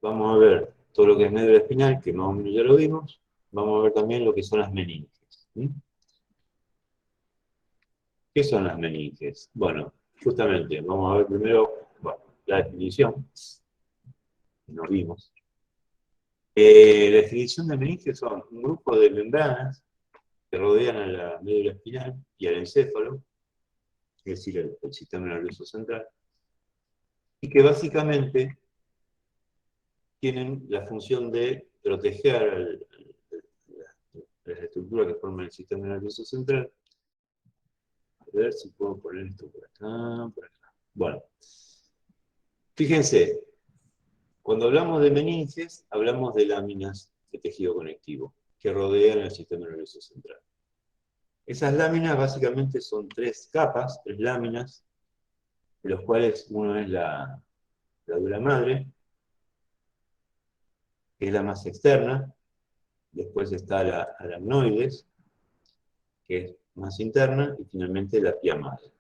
vamos a ver todo lo que es médula espinal, que más o menos ya lo vimos. Vamos a ver también lo que son las meninges. ¿Sí? ¿Qué son las meninges? Bueno, justamente, vamos a ver primero, bueno, la definición, que nos vimos. La definición de meninges son un grupo de membranas que rodean a la médula espinal y al encéfalo, es decir, el sistema nervioso central, y que básicamente tienen la función de proteger las estructuras que forman el sistema nervioso central. A ver si puedo poner esto por acá, por acá. Bueno, fíjense, cuando hablamos de meninges, hablamos de láminas de tejido conectivo que rodean el sistema nervioso central. Esas láminas básicamente son tres capas, tres láminas, de los cuales uno es la dura madre, que es la más externa. Después está la aracnoides, que es más interna, y finalmente la pia madre.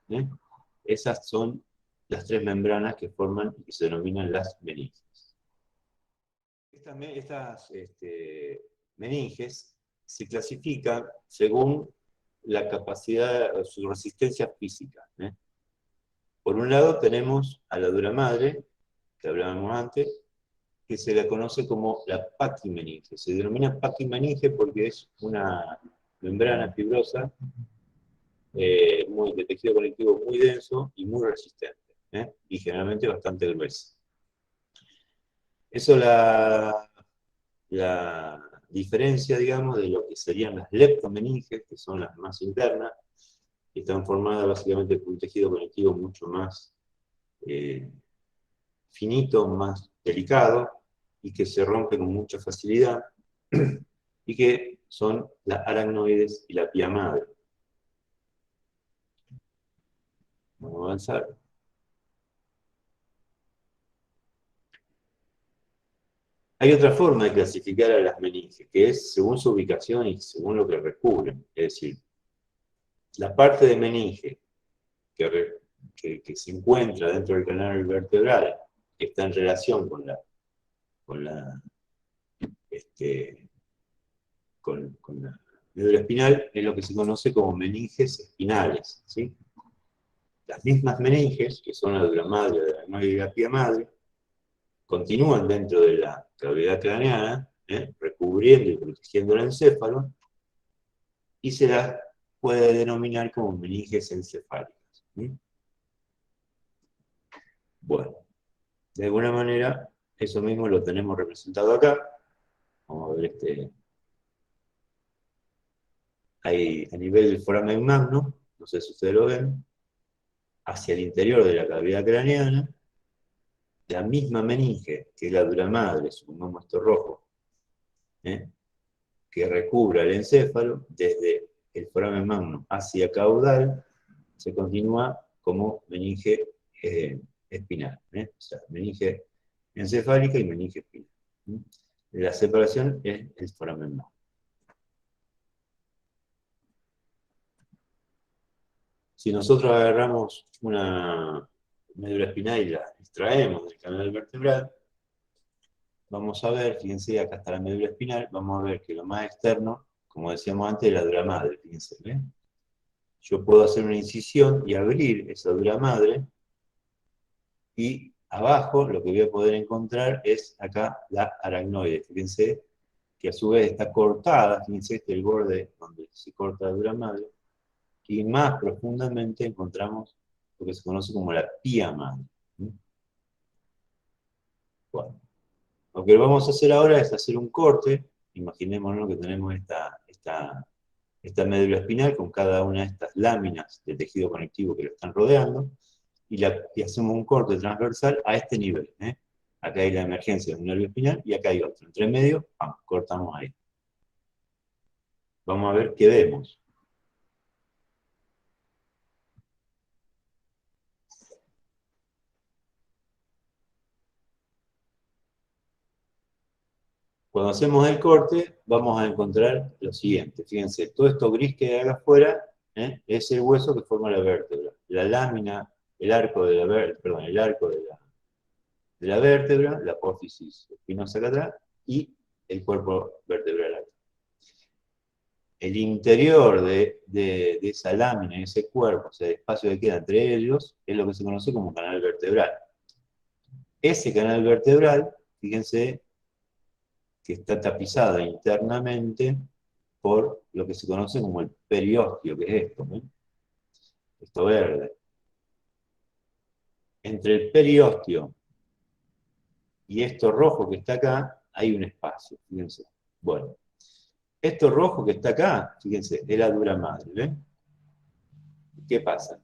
Esas son las tres membranas que forman y que se denominan las meninges. Estas meninges se clasifican según la capacidad, su resistencia física. Por un lado tenemos a la dura madre, que hablábamos antes, que se la conoce como la paquimeninge. Se denomina paquimeninge porque es una membrana fibrosa de tejido conectivo muy denso y muy resistente, y generalmente bastante gruesa. Eso la diferencia, digamos, de lo que serían las leptomeninges, que son las más internas, que están formadas básicamente por un tejido conectivo mucho más finito, más delicado, y que se rompe con mucha facilidad, y que son las aracnoides y la pia madre. Vamos a avanzar. Hay otra forma de clasificar a las meninges, que es según su ubicación y según lo que recubren. Es decir, la parte de meninge que se encuentra dentro del canal vertebral, que está en relación con la médula espinal, es lo que se conoce como meninges espinales. ¿Sí? Las mismas meninges, que son la dura madre, la aracnoide y la pia madre, continúan dentro de la cavidad craneana, recubriendo y protegiendo el encéfalo, y se las puede denominar como meninges encefálicas. Bueno, de alguna manera, eso mismo lo tenemos representado acá. Vamos a ver ahí a nivel del foramen magno, no sé si ustedes lo ven, hacia el interior de la cavidad craneana, la misma meninge que la dura madre, supongamos esto rojo, que recubra el encéfalo, desde el foramen magno hacia caudal, se continúa como meninge espinal. O sea, meninge encefálica y meninge espinal. La separación es el foramen magno. Si nosotros agarramos una médula espinal y la extraemos del canal vertebral, vamos a ver, fíjense, acá está la médula espinal, vamos a ver que lo más externo, como decíamos antes, es la dura madre, fíjense. Yo puedo hacer una incisión y abrir esa dura madre, y abajo lo que voy a poder encontrar es acá la aracnoide. Fíjense que a su vez está cortada, fíjense el borde donde se corta la dura madre, y más profundamente encontramos lo que se conoce como la pia madre. Bueno, lo que vamos a hacer ahora es hacer un corte. Imaginémonos que tenemos esta médula espinal con cada una de estas láminas de tejido conectivo que lo están rodeando, y hacemos un corte transversal a este nivel. Acá hay la emergencia de un nervio espinal y acá hay otro. Entre medio, vamos, cortamos ahí. Vamos a ver qué vemos. Cuando hacemos el corte, vamos a encontrar lo siguiente. Fíjense, todo esto gris que hay afuera es el hueso que forma la vértebra. La lámina, el arco de la vértebra, perdón, el arco de la vértebra, la apófisis espinosa acá atrás, y el cuerpo vertebral acá. El interior de esa lámina, ese cuerpo, o sea, el espacio que queda entre ellos, es lo que se conoce como canal vertebral. Ese canal vertebral, fíjense que está tapizado internamente por lo que se conoce como el periósteo, que es esto, ¿no? Esto verde. Entre el periósteo y esto rojo que está acá, hay un espacio, fíjense. Bueno, esto rojo que está acá, fíjense, es la dura madre, ¿ven? ¿Qué pasa?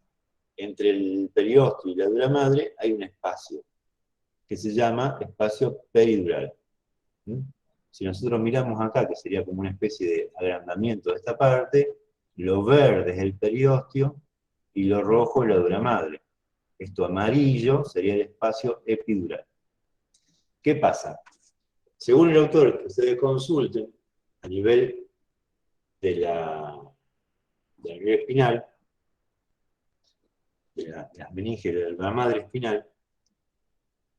Entre el periósteo y la dura madre hay un espacio que se llama espacio peridural. ¿Mm? Si nosotros miramos acá, que sería como una especie de agrandamiento de esta parte, lo verde es el periósteo y lo rojo es la dura madre. Esto amarillo sería el espacio epidural. ¿Qué pasa? Según el autor que ustedes consulten, a nivel de la nivel espinal, de las meninges de la madre espinal,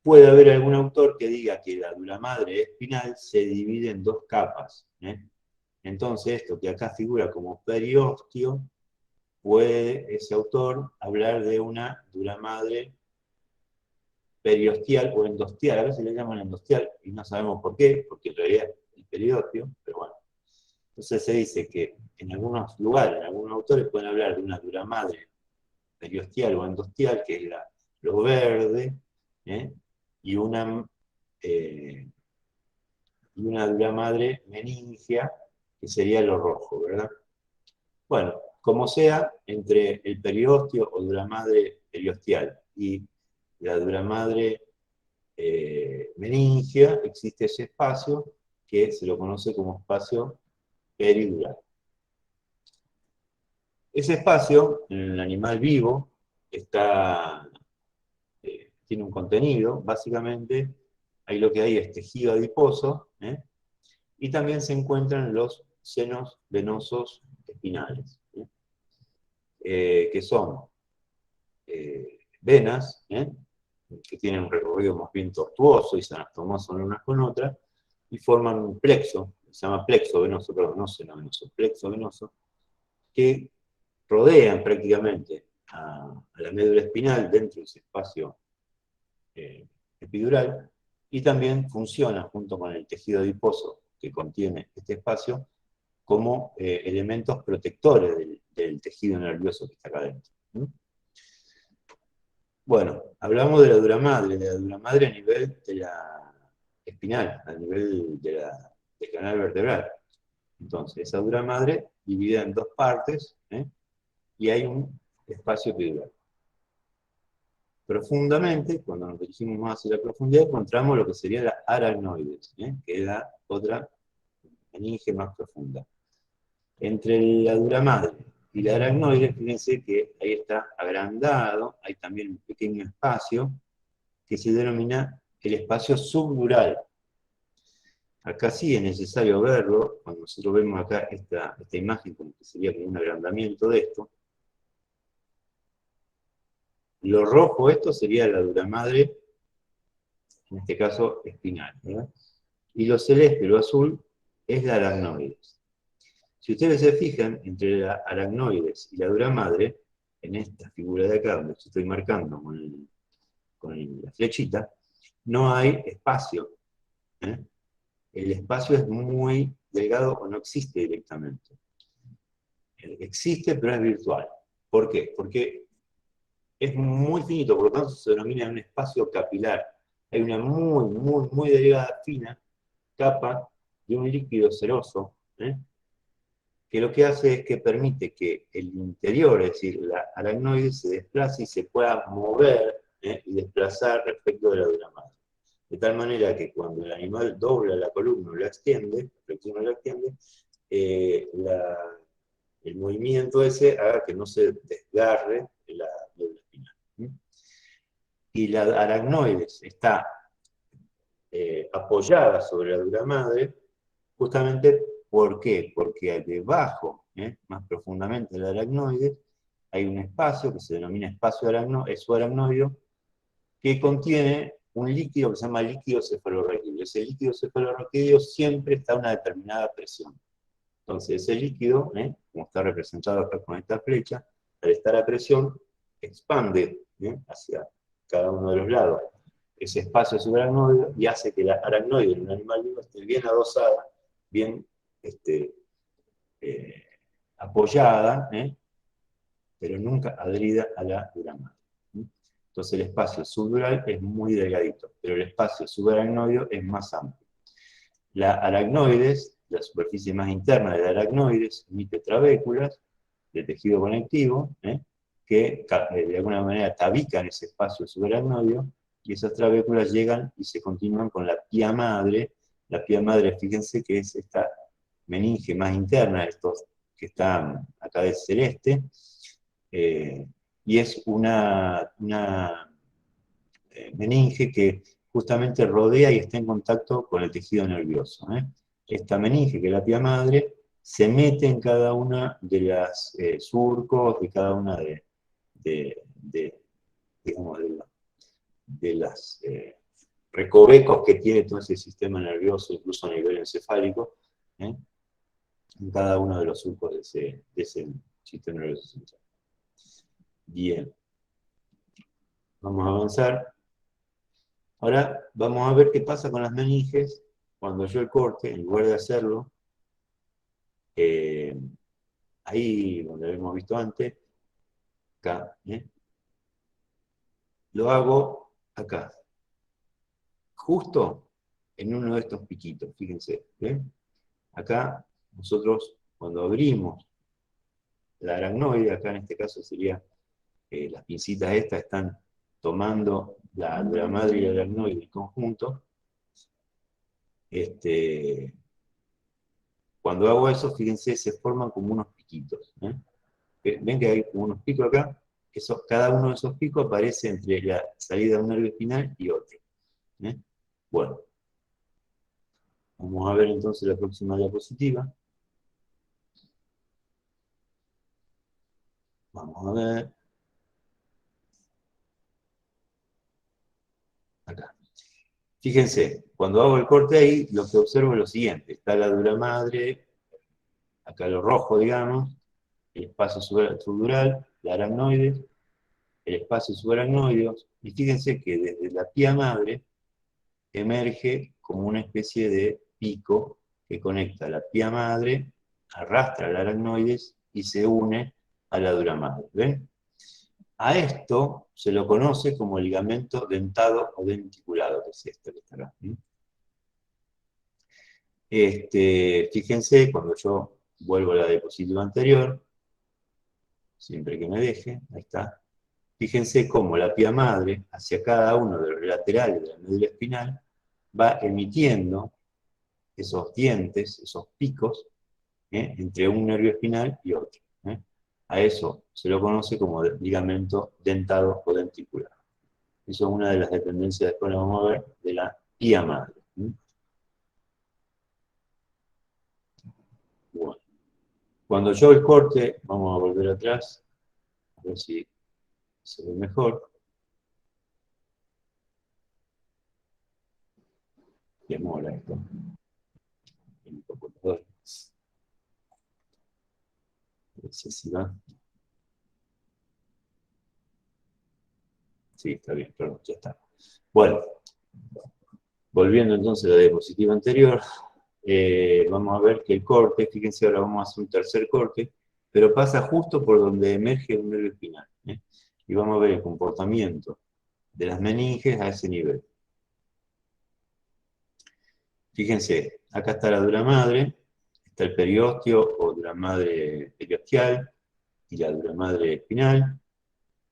puede haber algún autor que diga que la dura madre espinal se divide en dos capas. Entonces, esto que acá figura como periósteo, puede ese autor hablar de una dura madre periostial o endostial. A veces le llaman endostial y no sabemos por qué, porque en realidad es el periósteo, pero bueno. Entonces se dice que en algunos lugares, en algunos autores pueden hablar de una dura madre periostial o endostial, que es lo verde, ¿eh? y una dura madre meningia, que sería lo rojo, ¿verdad? Bueno, como sea, entre el periósteo o dura madre periostial y la dura madre meningia, existe ese espacio que se lo conoce como espacio peridural. Ese espacio, en el animal vivo, tiene un contenido, básicamente, ahí lo que hay es tejido adiposo, y también se encuentran los senos venosos espinales, que son venas, que tienen un recorrido más bien tortuoso y se anastomosan unas con otras, y forman un plexo, se llama plexo venoso, perdón, no seno venoso, plexo venoso, que rodean prácticamente a la médula espinal dentro de ese espacio epidural, y también funciona junto con el tejido adiposo que contiene este espacio como elementos protectores del tejido nervioso que está acá adentro. Bueno, hablamos de la dura madre a nivel de la espinal, a nivel del canal vertebral. Entonces, esa dura madre dividida en dos partes, y hay un espacio epidural. Profundamente, cuando nos dirigimos más hacia la profundidad, encontramos lo que sería la aracnoides, que es la otra meninge más profunda. Entre la dura madre y la aracnoides, fíjense que ahí está agrandado, hay también un pequeño espacio que se denomina el espacio subdural. Acá sí es necesario verlo, cuando nosotros vemos acá esta imagen, como que sería como un agrandamiento de esto. Lo rojo, esto sería la dura madre, en este caso espinal, ¿verdad? Y lo celeste, lo azul, es la aracnoides. Si ustedes se fijan, entre la aracnoides y la dura madre, en esta figura de acá, donde estoy marcando con la flechita, no hay espacio. El espacio es muy delgado o no existe directamente. Existe, pero es virtual. ¿Por qué? Porque es muy finito, por lo tanto se denomina un espacio capilar. Hay una muy, muy, muy delgada, fina capa de un líquido ceroso, que lo que hace es que permite que el interior, es decir, la aracnoide, se desplace y se pueda mover y desplazar respecto de la dura madre. De tal manera que cuando el animal dobla la columna o la extiende, el movimiento ese haga que no se desgarre la médula espinal. Y la aracnoides está apoyada sobre la dura madre, justamente, ¿por qué? Porque debajo, más profundamente de la aracnoide, hay un espacio que se denomina espacio aracnoideo, que contiene un líquido que se llama líquido cefalorraquídeo. Ese líquido cefalorraquídeo siempre está a una determinada presión. Entonces, ese líquido, como está representado acá con esta flecha, al estar a presión, expande hacia cada uno de los lados ese espacio subaracnoideo y hace que la aracnoide en un animal vivo esté bien adosada, bien apoyada, pero nunca adherida a la dura madre. Entonces el espacio subdural es muy delgadito, pero el espacio subaracnoideo es más amplio. La aracnoides, la superficie más interna de la aracnoides, emite trabéculas de tejido conectivo, que de alguna manera tabican ese espacio subaracnoideo, y esas trabéculas llegan y se continúan con la pía madre. La pía madre, fíjense que es esta meninge más interna, estos que están acá de celeste, y es una meninge que justamente rodea y está en contacto con el tejido nervioso. Esta meninge, que es la pía madre, se mete en cada una de las surcos, de cada una digamos, de las recovecos que tiene todo ese sistema nervioso, incluso a nivel encefálico, en cada uno de los surcos de ese sistema nervioso central. Bien. Vamos a avanzar. Ahora vamos a ver qué pasa con las meninges cuando yo el corte, en lugar de hacerlo, ahí donde lo hemos visto antes, acá, lo hago acá, justo en uno de estos piquitos, fíjense. Acá nosotros cuando abrimos la aracnoide, acá en este caso sería, las pincitas estas están tomando la madre y la aracnoide en conjunto. Cuando hago eso, fíjense, se forman como unos piquitos. Ven que hay como unos picos acá. Cada uno de esos picos aparece entre la salida de un nervio espinal y otro. Bueno, vamos a ver entonces la próxima diapositiva. Vamos a ver. Acá. Fíjense, cuando hago el corte ahí, lo que observo es lo siguiente. Está la dura madre, acá lo rojo, digamos, el espacio subdural, la aracnoide, el espacio subaracnoideo, y fíjense que desde la pía madre emerge como una especie de pico que conecta la pía madre, arrastra el aracnoides y se une a la dura madre. ¿Ven? A esto se lo conoce como ligamento dentado o denticulado, que es esto que está acá. Fíjense, cuando yo vuelvo a la diapositiva anterior, siempre que me deje, ahí está. Fíjense cómo la pía madre, hacia cada uno de los laterales de la médula espinal, va emitiendo esos dientes, esos picos, entre un nervio espinal y otro. A eso se lo conoce como ligamento dentado o denticular. Eso es una de las dependencias, después lo vamos a ver, de la pía madre. Bueno. Cuando yo el corte, vamos a volver atrás, a ver si se ve mejor. Que mola esto. Un poco mejor. No sé si va. Sí, está bien, perdón, ya está. Bueno, volviendo entonces a la diapositiva anterior, vamos a ver que el corte, fíjense, ahora vamos a hacer un tercer corte, pero pasa justo por donde emerge un nervio espinal. Y vamos a ver el comportamiento de las meninges a ese nivel. Fíjense, acá está la dura madre, está el periostio o dura madre periostial y la dura madre espinal,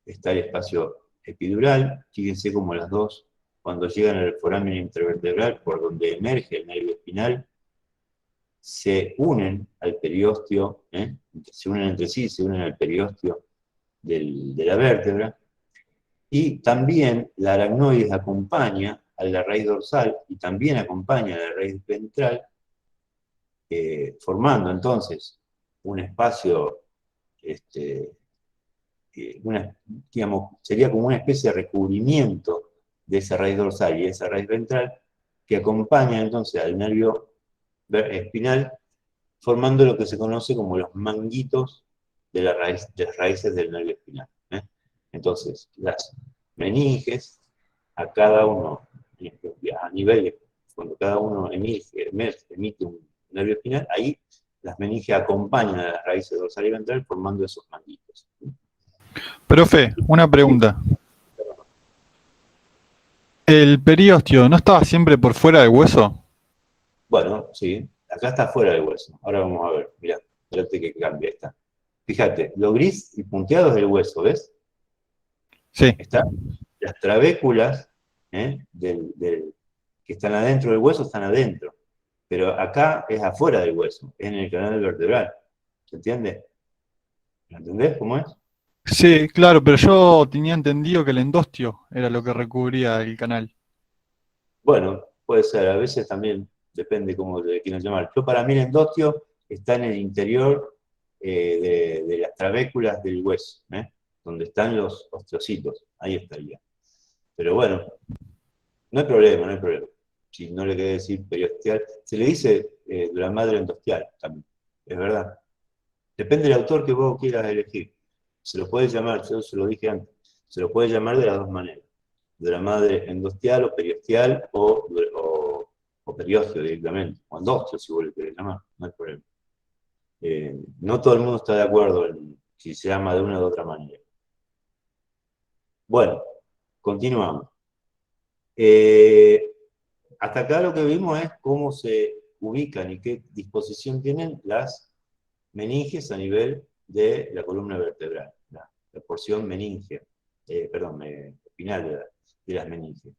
está el espacio epidural, fíjense como las dos, cuando llegan al foramen intervertebral, por donde emerge el nervio espinal, se unen al periostio, se unen entre sí, se unen al periostio de la vértebra, y también la aracnoides acompaña a la raíz dorsal y también acompaña a la raíz ventral, formando entonces un espacio, digamos, sería como una especie de recubrimiento de esa raíz dorsal y esa raíz ventral, que acompañan entonces al nervio espinal, formando lo que se conoce como los manguitos de, de las raíces del nervio espinal. Entonces, las meninges, a cada uno, a nivel, cuando cada uno emite un nervio espinal, ahí las meninges acompañan a las raíces dorsal y ventral formando esos manguitos. Profe, una pregunta. ¿El periósteo no estaba siempre por fuera del hueso? Bueno, sí, acá está fuera del hueso. Ahora vamos a ver, mirá, espérate que cambie esta. Fíjate, lo gris y punteado es del hueso, ¿ves? Sí. Está, las trabéculas que están adentro del hueso están adentro, pero acá es afuera del hueso, es en el canal vertebral. ¿Se entiende? ¿Lo entendés cómo es? Sí, claro, pero yo tenía entendido que el endostio era lo que recubría el canal. Bueno, puede ser, a veces también depende cómo le quieran llamar. Yo para mí el endostio está en el interior de las trabéculas del hueso, donde están los osteocitos, ahí estaría. Pero bueno, no hay problema, no hay problema. Si no le quiere decir periosteal, se le dice duramadre endostial también, es verdad. Depende del autor que vos quieras elegir. Se lo puede llamar, yo se lo dije antes, se lo puede llamar de las dos maneras. Duramadre endostial o periosteal o periósteo directamente, o endostio si vos le querés llamar, no hay problema. No todo el mundo está de acuerdo en si se llama de una u otra manera. Bueno, continuamos. Eh, Hasta acá lo que vimos es cómo se ubican y qué disposición tienen las meninges a nivel de la columna vertebral, la porción meningia, perdón, espinal de las meninges.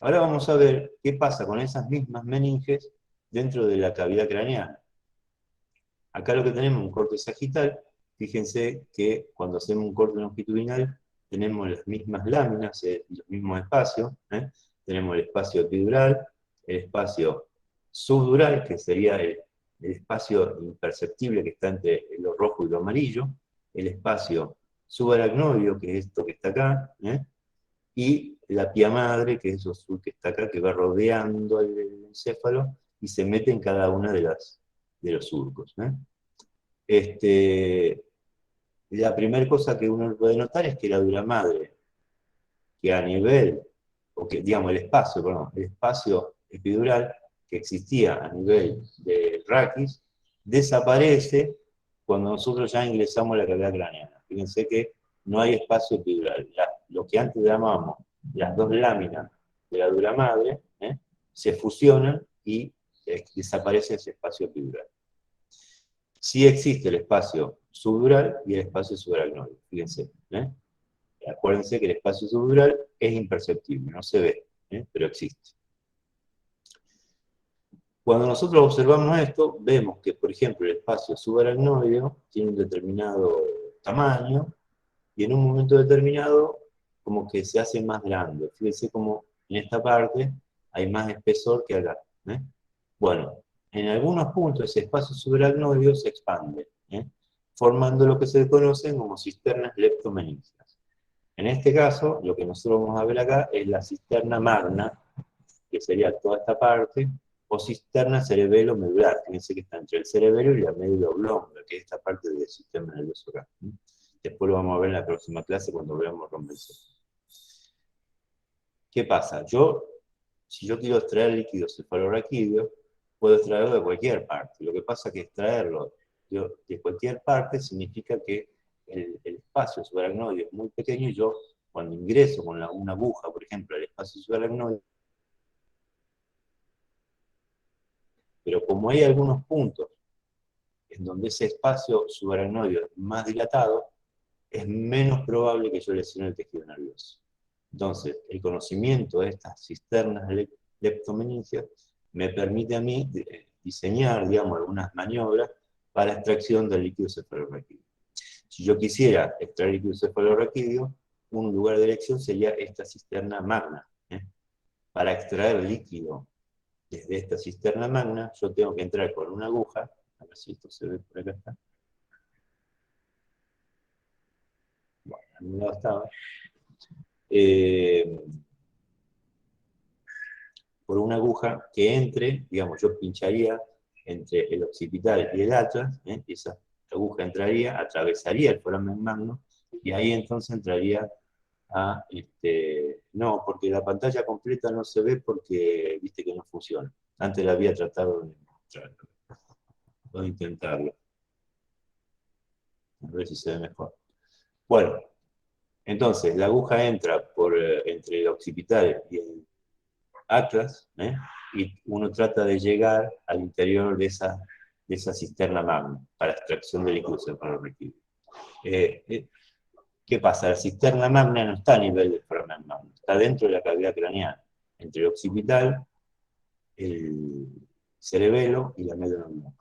Ahora vamos a ver qué pasa con esas mismas meninges dentro de la cavidad craneana. Acá lo que tenemos es un corte sagital. Fíjense que cuando hacemos un corte longitudinal tenemos las mismas láminas, los mismos espacios. Tenemos el espacio epidural, el espacio subdural, que sería el espacio imperceptible que está entre lo rojo y lo amarillo, el espacio subaracnoideo, que es esto que está acá, y la pía madre, que es eso azul que está acá, que va rodeando el encéfalo y se mete en cada una de los surcos. Este, la primera cosa que uno puede notar es que la dura madre, que a nivel, o que digamos el espacio, perdón, el espacio epidural que existía a nivel de raquis, desaparece cuando nosotros ya ingresamos a la cavidad craneana. Fíjense que no hay espacio epidural. Lo que antes llamábamos las dos láminas de la dura madre, se fusionan y desaparece ese espacio epidural. Sí existe el espacio subdural y el espacio subaracnoide, fíjense. Acuérdense que el espacio subdural es imperceptible, no se ve, pero existe. Cuando nosotros observamos esto, vemos que, por ejemplo, el espacio subaracnoideo tiene un determinado tamaño y en un momento determinado como que se hace más grande. Fíjense como en esta parte hay más espesor que acá. Bueno, en algunos puntos ese espacio subaracnoideo se expande, formando lo que se conocen como cisternas leptomeningias. En este caso, lo que nosotros vamos a ver acá es la cisterna magna, que sería toda esta parte, o cisterna cerebelo-medular. Fíjense que está entre el cerebelo y la médula oblonga, que es esta parte del sistema nervioso acá. Después lo vamos a ver en la próxima clase cuando veamos rompencia. ¿Qué pasa? Si yo quiero extraer líquido cefalorraquídeo, puedo extraerlo de cualquier parte. Lo que pasa es que extraerlo de cualquier parte significa que el espacio subaracnoideo es muy pequeño y yo, cuando ingreso con una aguja, por ejemplo, al espacio subaracnoideo, pero como hay algunos puntos en donde ese espacio subaracnoideo es más dilatado, es menos probable que yo lesione el tejido nervioso. Entonces, el conocimiento de estas cisternas leptomeningias me permite a mí diseñar, digamos, algunas maniobras para extracción del líquido cefalorraquídeo. Si yo quisiera extraer líquido cefalorraquídeo, un lugar de elección sería esta cisterna magna. Para extraer líquido desde esta cisterna magna, yo tengo que entrar con una aguja, a ver si esto se ve por acá. Está. Bueno, a mi lado estaba. por una aguja que entre, digamos, yo pincharía entre el occipital y el atlas, y esa aguja entraría, atravesaría el foramen magno, y ahí entonces entraría a, no, porque la pantalla completa no se ve porque, viste que no funciona. Antes la había tratado de mostrarlo. Voy a intentarlo. A ver si se ve mejor. Bueno, entonces la aguja entra por, entre el occipital y el atlas, y uno trata de llegar al interior de esa cisterna magna para extracción de líquido cefalorraquídeo. ¿Qué pasa? La cisterna magna no está a nivel del foramen magno, está dentro de la cavidad craneana, entre el occipital, el cerebelo y la médula lumbar.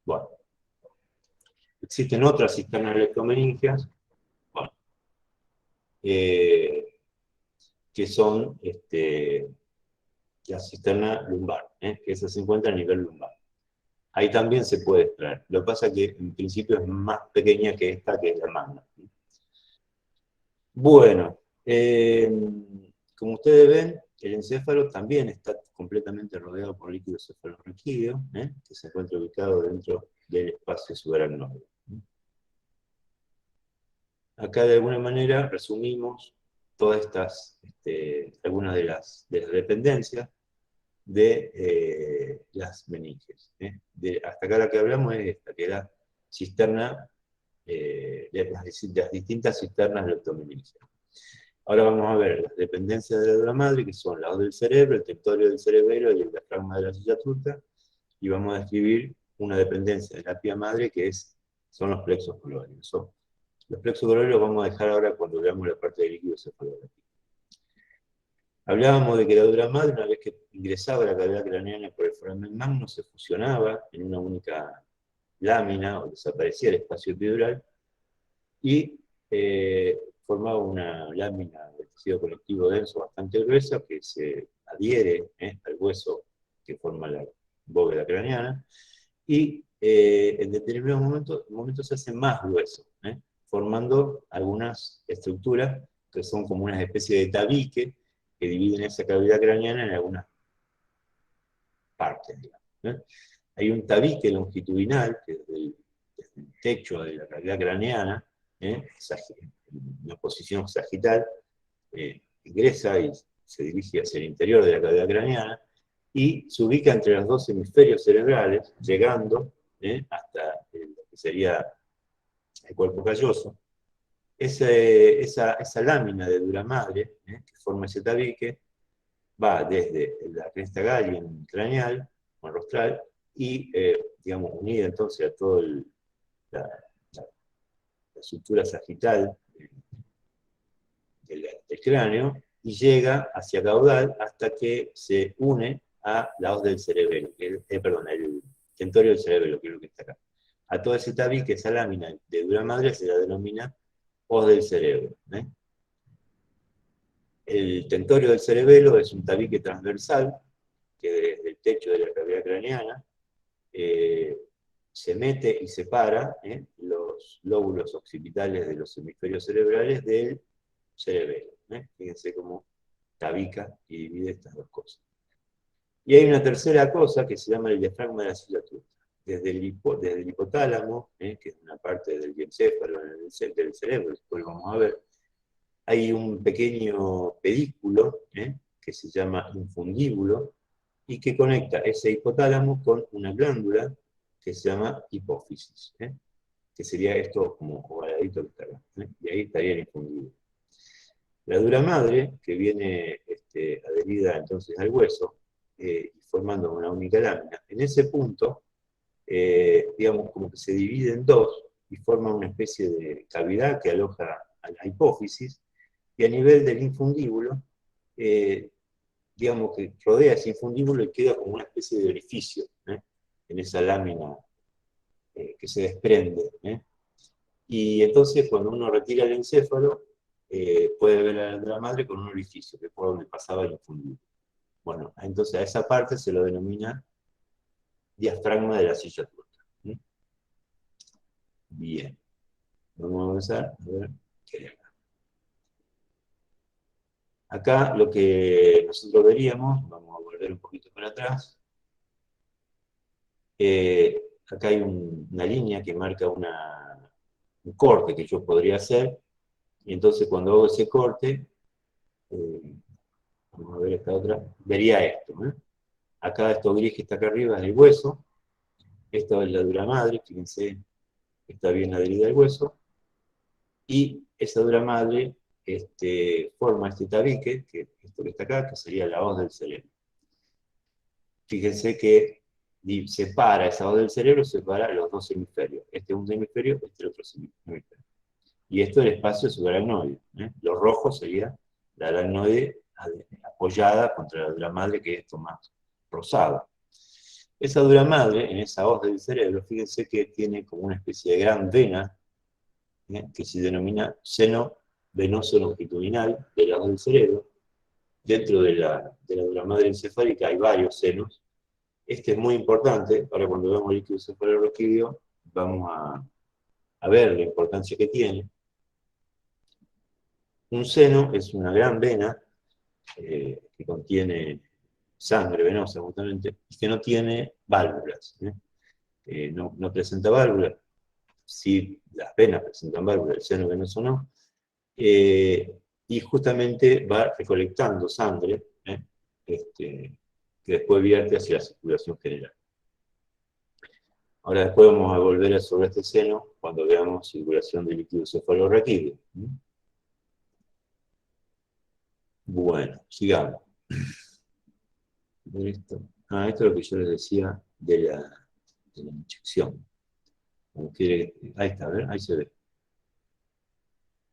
Bueno, existen otras cisternas electromeningeas, bueno, que son la cisterna lumbar, que esa se encuentra a nivel lumbar. Ahí también se puede extraer. Lo que pasa es que en principio es más pequeña que esta, que es la magna. Bueno, como ustedes ven, el encéfalo también está completamente rodeado por líquido cefalorraquídeo, que se encuentra ubicado dentro del espacio subaracnoide. Acá de alguna manera resumimos todas estas, algunas de las dependencias de las meninges. Hasta acá la que hablamos es esta, que es la cisterna, de las distintas cisternas leptomeningeas. Ahora vamos a ver las dependencias de la dura madre, que son la hoz del cerebro, el tentorio del cerebelo y el diafragma de la silla turca, y vamos a describir una dependencia de la pía madre, que son los plexos colóreos. Los plexos colóreos los vamos a dejar ahora cuando veamos la parte del líquido cefalorraquídeo. Hablábamos de que la dura madre, una vez que ingresaba la cavidad craneana por el foramen magno, se fusionaba en una única lámina, o desaparecía el espacio epidural, y formaba una lámina de tejido conectivo denso bastante gruesa que se adhiere al hueso que forma la bóveda craneana, y en determinados momentos se hace más grueso, formando algunas estructuras que son como una especie de tabique que dividen esa cavidad craneana en algunas partes, digamos. Hay un tabique longitudinal que desde el techo de la cavidad craneana, en una posición sagital, ingresa y se dirige hacia el interior de la cavidad craneana y se ubica entre los dos hemisferios cerebrales, llegando hasta lo que sería el cuerpo calloso. Esa lámina de dura madre que forma ese tabique va desde la cresta Gallien craneal, o rostral, y, digamos, unida entonces a toda la, la estructura sagital del cráneo, y llega hacia caudal hasta que se une a la hoz del cerebelo, perdón, el tentorio del cerebelo, que es lo que está acá. A todo ese tabique, esa lámina de dura madre se la denomina hoz del cerebro. El tentorio del cerebelo es un tabique transversal que desde el techo de la cavidad craneana se mete y separa los lóbulos occipitales de los hemisferios cerebrales del cerebelo. Fíjense cómo tabica y divide estas dos cosas. Y hay una tercera cosa que se llama el diafragma de la silla turca. Desde el hipotálamo, que es una parte del encéfalo del cerebro, después vamos a ver, hay un pequeño pedículo que se llama infundíbulo y que conecta ese hipotálamo con una glándula que se llama hipófisis, que sería esto como ovaladito que está acá, y ahí estaría el infundíbulo. La dura madre, que viene adherida entonces al hueso, formando una única lámina, en ese punto, digamos, como que se divide en dos y forma una especie de cavidad que aloja a la hipófisis, y a nivel del infundíbulo, digamos que rodea ese infundíbulo y queda como una especie de orificio en esa lámina que se desprende. Y entonces cuando uno retira el encéfalo, puede ver a la madre con un orificio, que es por donde pasaba el infundíbulo. Bueno, entonces a esa parte se lo denomina diafragma de la silla turca. Bien. Vamos a avanzar a ver qué hay acá. Acá lo que nosotros veríamos, vamos volver un poquito para atrás. Acá hay una línea que marca un corte que yo podría hacer, y entonces cuando hago ese corte, eh, vamos a ver esta otra, vería esto. Acá esto gris que está acá arriba es el hueso, esta es la dura madre, fíjense, está bien adherida al hueso, y esa dura madre forma este tabique, que esto que está acá, que sería la hoz del cerebro. Fíjense que separa esa hoz del cerebro, separa los dos hemisferios. Este es un hemisferio, este es el otro hemisferio. Y esto es el espacio subaracnoide. Lo rojo sería la aracnoide apoyada contra la dura madre, que es esto más rosado. Esa dura madre, en esa hoz del cerebro, fíjense que tiene como una especie de gran vena, que se denomina seno venoso longitudinal de la hoz del cerebro. Dentro de la dura madre encefálica hay varios senos. Este es muy importante, para cuando veamos el líquido cefalorraquídeo, vamos a ver la importancia que tiene. Un seno es una gran vena que contiene sangre venosa justamente, y que no tiene válvulas. No presenta válvulas. Sí, las venas presentan válvulas, el seno venoso no. Y justamente va recolectando sangre, que después vierte hacia la circulación general. Ahora después vamos a volver sobre este seno cuando veamos circulación de líquido cefalorraquídeo. Bueno, sigamos. Esto. Esto es lo que yo les decía de la inyección. Ahí está, ¿ver? Ahí se ve.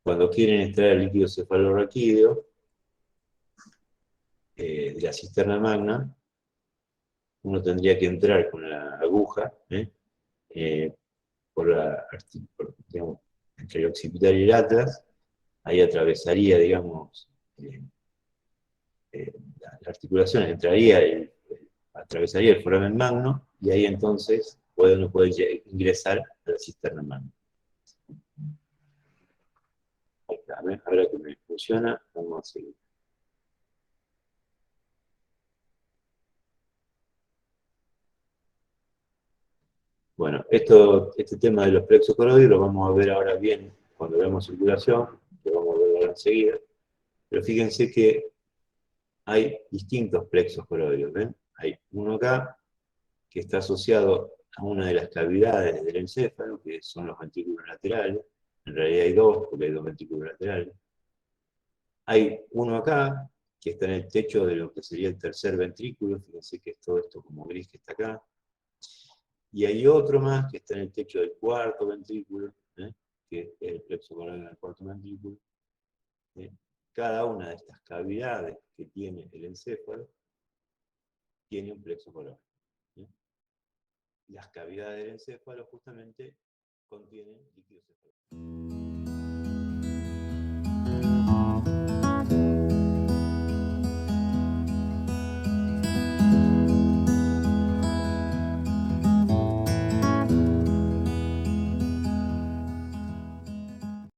Cuando quieren extraer el líquido cefalorraquídeo de la cisterna magna, uno tendría que entrar con la aguja digamos, entre el occipital y el atlas. Ahí atravesaría, digamos, las articulaciones, atravesaría el foramen magno, y ahí entonces uno puede ingresar a la cisterna magna. Ahí está, ahora que me funciona, vamos a seguir. Bueno, este tema de los plexos coroides lo vamos a ver ahora bien cuando veamos circulación, lo vamos a ver ahora enseguida. Pero fíjense que hay distintos plexos coroides, ¿ven? Hay uno acá que está asociado a una de las cavidades del encéfalo, que son los ventrículos laterales. En realidad hay dos, porque hay dos ventrículos laterales. Hay uno acá, que está en el techo de lo que sería el tercer ventrículo, fíjense que es todo esto como gris que está acá. Y hay otro más que está en el techo del cuarto ventrículo, que es el plexo coroideo del cuarto ventrículo. Cada una de estas cavidades que tiene el encéfalo tiene un plexo coroideo. Las cavidades del encéfalo justamente contienen líquido cefalorraquídeo.